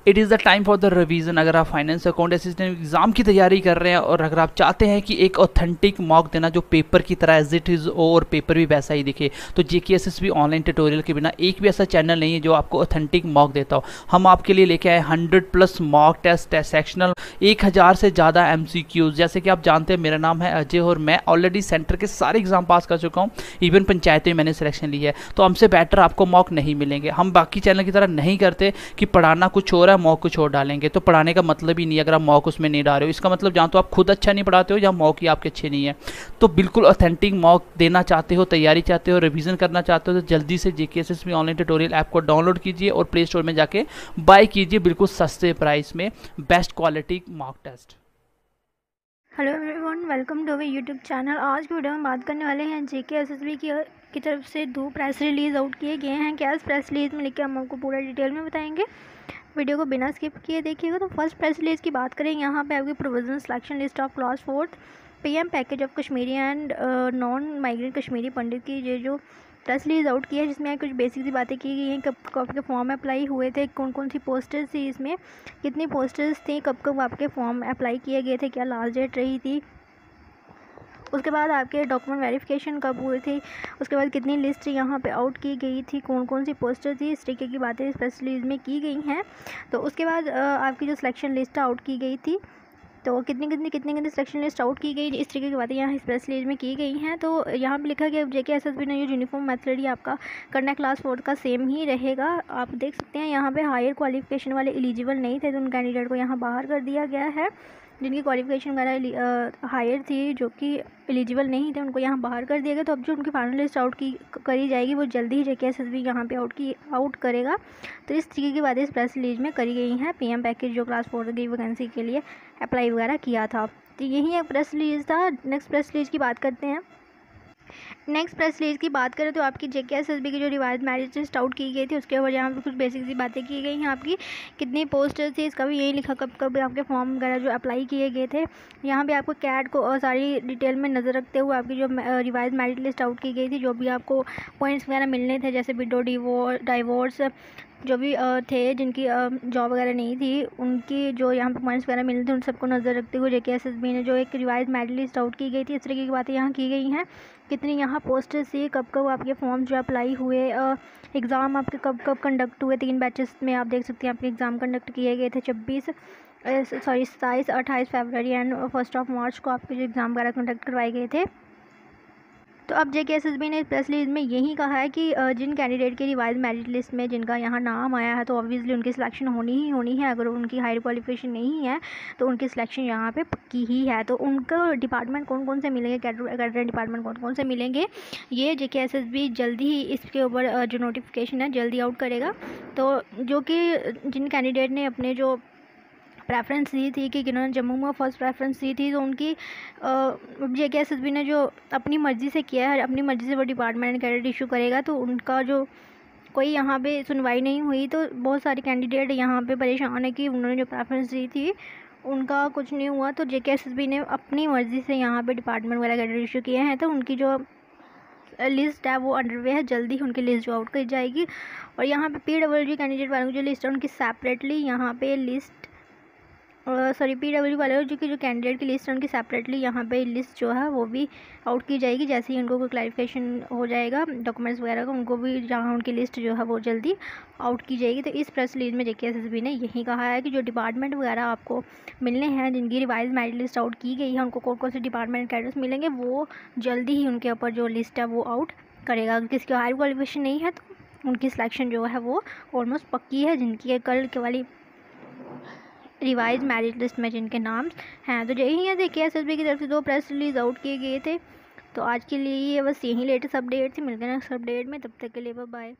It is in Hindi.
It is the time for the revision. अगर आप फाइनेंस अकाउंट असिस्टेंट एग्जाम की तैयारी कर रहे हैं और अगर आप चाहते हैं कि एक ऑथेंटिक मॉक देना जो पेपर की तरह एज इट इज़ हो और पेपर भी वैसा ही दिखे, तो JKSSB ऑनलाइन ट्यूटोरियल के बिना एक भी ऐसा चैनल नहीं है जो आपको ऑथेंटिक मॉक देता हो। हम आपके लिए लेके आए 100+ मॉक टेस्ट, सेक्शनल, 1000 से ज़्यादा MCQs। जैसे कि आप जानते हैं मेरा नाम है अजय और मैं ऑलरेडी सेंटर के सारे एग्जाम पास कर चुका हूँ, इवन पंचायत में मैंने सिलेक्शन ली है। तो हमसे बेटर आपको मॉक नहीं मिलेंगे। हम बाकी चैनल की तरह नहीं करते कि पढ़ाना कुछ और है मॉक कुछ और डालेंगे, तो पढ़ाने का मतलब ही नहीं है अगर आप मॉक उसमें नहीं डाल रहे हो। इसका मतलब जहाँ तो आप खुद अच्छा नहीं पढ़ाते हो या मॉक ही आपके अच्छे नहीं है। तो बिल्कुल ऑथेंटिक मॉक देना चाहते हो, तैयारी चाहते हो, रिवीजन करना चाहते हो, तो जल्दी से JKSSB ऑनलाइन ट्यूटोरियल ऐप को डाउनलोड कीजिए और प्ले स्टोर में जाके बाय कीजिए बिल्कुल सस्ते प्राइस में best quality mock test. Hello everyone, welcome to our YouTube channel. आज की वीडियो में बात करने वाले हैं JKSSB की तरफ से 2 प्रेस रिलीज़ आउट किए गए हैं। क्या इस प्रेस रिलीज़ में लिखे हम आपको पूरा डिटेल में बताएंगे। वीडियो को बिना स्किप किए देखिएगा। तो फर्स्ट प्रेस रिलीज़ की बात करें, यहाँ पे आपकी provisional selection list of class 4th PM package of Kashmiri and non migrant Kashmiri Pandit की ये जो प्रेस रिलीज आउट की है, जिसमें कुछ बेसिक सी बातें की गई हैं। कब कब आपके फॉर्म अप्लाई हुए थे, कौन कौन सी पोस्टर्स थी, इसमें कितनी पोस्टर्स थी, कब कब आपके फॉर्म अप्लाई किए गए थे, क्या लास्ट डेट रही थी, उसके बाद आपके डॉक्यूमेंट वेरिफिकेशन कब हुए थे, उसके बाद कितनी लिस्ट यहाँ पे आउट की गई थी, कौन कौन सी पोस्टर थी, इस तरीके की बातें इस प्रेस रिलीज में की गई हैं। तो उसके बाद आपकी जो सिलेक्शन लिस्ट आउट की गई थी, तो कितनी सिलेक्शन लिस्ट आउट की गई, इस तरीके की बातें यहाँ इस प्रेस रिलीज में की गई हैं। तो यहाँ पे लिखा गया JKSSB ने जो यूनिफॉर्म मेथड ही आपका करना क्लास 4 का सेम ही रहेगा। आप देख सकते हैं यहाँ पे हायर क्वालिफिकेशन वाले एलिजिबल नहीं थे, तो उन कैंडिडेट को यहाँ बाहर कर दिया गया है। जिनकी क्वालिफिकेशन वगैरह हायर थी, जो कि एलिजिबल नहीं थे, उनको यहाँ बाहर कर दिया गया। तो अब जो उनकी फाइनल लिस्ट आउट की करी जाएगी वो जल्दी ही JKSSB यहाँ पे आउट करेगा। तो इस तरीके की बातें इस प्रेस रिलीज में करी गई हैं। PM पैकेज जो क्लास 4 की वैकेंसी के लिए अप्लाई वगैरह किया था। तो यही एक प्रेस रिलीज था। नेक्स्ट प्रेस रिलीज की बात करते हैं। नेक्स्ट प्रेस रिलीज की बात करें तो आपकी JKSSB की जो रिवाइज मेरिट लिस्ट आउट की गई थी, उसके ऊपर यहाँ पे कुछ बेसिक सी बातें की गई हैं। आपकी कितनी पोस्टर्स थी, इसका भी यही लिखा कब कब आपके फॉर्म वगैरह जो अप्लाई किए गए थे। यहाँ पे आपको कैट को सारी डिटेल में नज़र रखते हुए आपकी जो रिवाइज मेरिट लिस्ट आउट की गई थी, जो भी आपको पॉइंट्स वगैरह मिलने थे, जैसे विडो डाइवोर्स जो भी थे, जिनकी जॉब वगैरह नहीं थी, उनकी जो यहाँ पे पॉइंट्स वगैरह मिलते थे, उन सबको नज़र रखते हुए JKSSB ने जो एक रिवाइज मेरिट लिस्ट आउट की गई थी, इस तरीके की बातें यहाँ की गई हैं। कितनी यहाँ पोस्टर्स थी, कब कब आपके फॉर्म जो अप्लाई हुए, एग्ज़ाम आपके कब कब कंडक्ट हुए। 3 बैचेस में आप देख सकते हैं आपके एग्ज़ाम कंडक्ट किए गए थे। 27, 28 फरवरी एंड 1 मार्च को आपके जो एग्ज़ाम वगैरह कंडक्ट करवाए गए थे। तो अब JKSSB ने इस प्रेस रिलीज में यही कहा है कि जिन कैंडिडेट की रिवाइज मेरिट लिस्ट में जिनका यहाँ नाम आया है, तो ऑब्वियसली उनकी सिलेक्शन होनी ही होनी है। अगर उनकी हायर क्वालिफिकेशन नहीं है तो उनकी सिलेक्शन यहाँ पे पक्की ही है। तो उनका डिपार्टमेंट कौन कौन से मिलेंगे, कैडर डिपार्टमेंट कौन कौन से मिलेंगे, ये JKSSB जल्दी ही इसके ऊपर जो नोटिफिकेशन है जल्दी आउट करेगा। तो जो कि जिन कैंडिडेट ने अपने जो प्रेफरेंस दी थी कि जिन्होंने जम्मू में फर्स्ट प्रेफरेंस दी थी, तो उनकी JKSSB ने जो अपनी मर्ज़ी से किया है, अपनी मर्ज़ी से वो डिपार्टमेंट कैडेट इशू करेगा। तो उनका जो कोई यहाँ पे सुनवाई नहीं हुई, तो बहुत सारे कैंडिडेट यहाँ पे परेशान है कि उन्होंने जो प्रेफरेंस दी थी उनका कुछ नहीं हुआ। तो JKSSB ने अपनी मर्ज़ी से यहाँ पे डिपार्टमेंट वगैरह कैडेट इशू किए हैं। तो उनकी जो लिस्ट है वो अंडरवे है, जल्दी ही उनकी लिस्ट जो आउट कर जाएगी। और यहाँ पे PWG कैंडिडेट वालों की जो लिस्ट है उनकी सेपरेटली यहाँ पे लिस्ट PW वाले जो कैंडिडेट की लिस्ट है उनकी सेपरेटली यहाँ पे लिस्ट जो है वो भी आउट की जाएगी। जैसे ही उनको कोई क्लैरिफिकेशन हो जाएगा डॉक्यूमेंट्स वगैरह का, उनको भी जहाँ उनकी लिस्ट जो है वो जल्दी आउट की जाएगी। तो इस प्रेस रिलीज में JKSSB ने यही कहा है कि जो डिपार्टमेंट वगैरह आपको मिलने हैं, जिनकी रिवाइज मेरिट लिस्ट आउट की गई है, उनको कौन कौन से डिपार्टमेंट कैडर्स मिलेंगे, वो जल्दी ही उनके ऊपर जो लिस्ट है वो आउट करेगा। अगर किसी की हायर क्वालिफिकेशन नहीं है तो उनकी सिलेक्शन जो है वो ऑलमोस्ट पक्की है, जिनकी कल के वाली रिवाइज मेरिट लिस्ट में जिनके नाम हैं। तो यही है JKSSB की तरफ से 2 प्रेस रिलीज आउट किए गए थे। तो आज के लिए ये बस यही लेटेस्ट अपडेट थी। मिलते हैं नेक्स्ट अपडेट में, तब तक के लिए बाय बाय।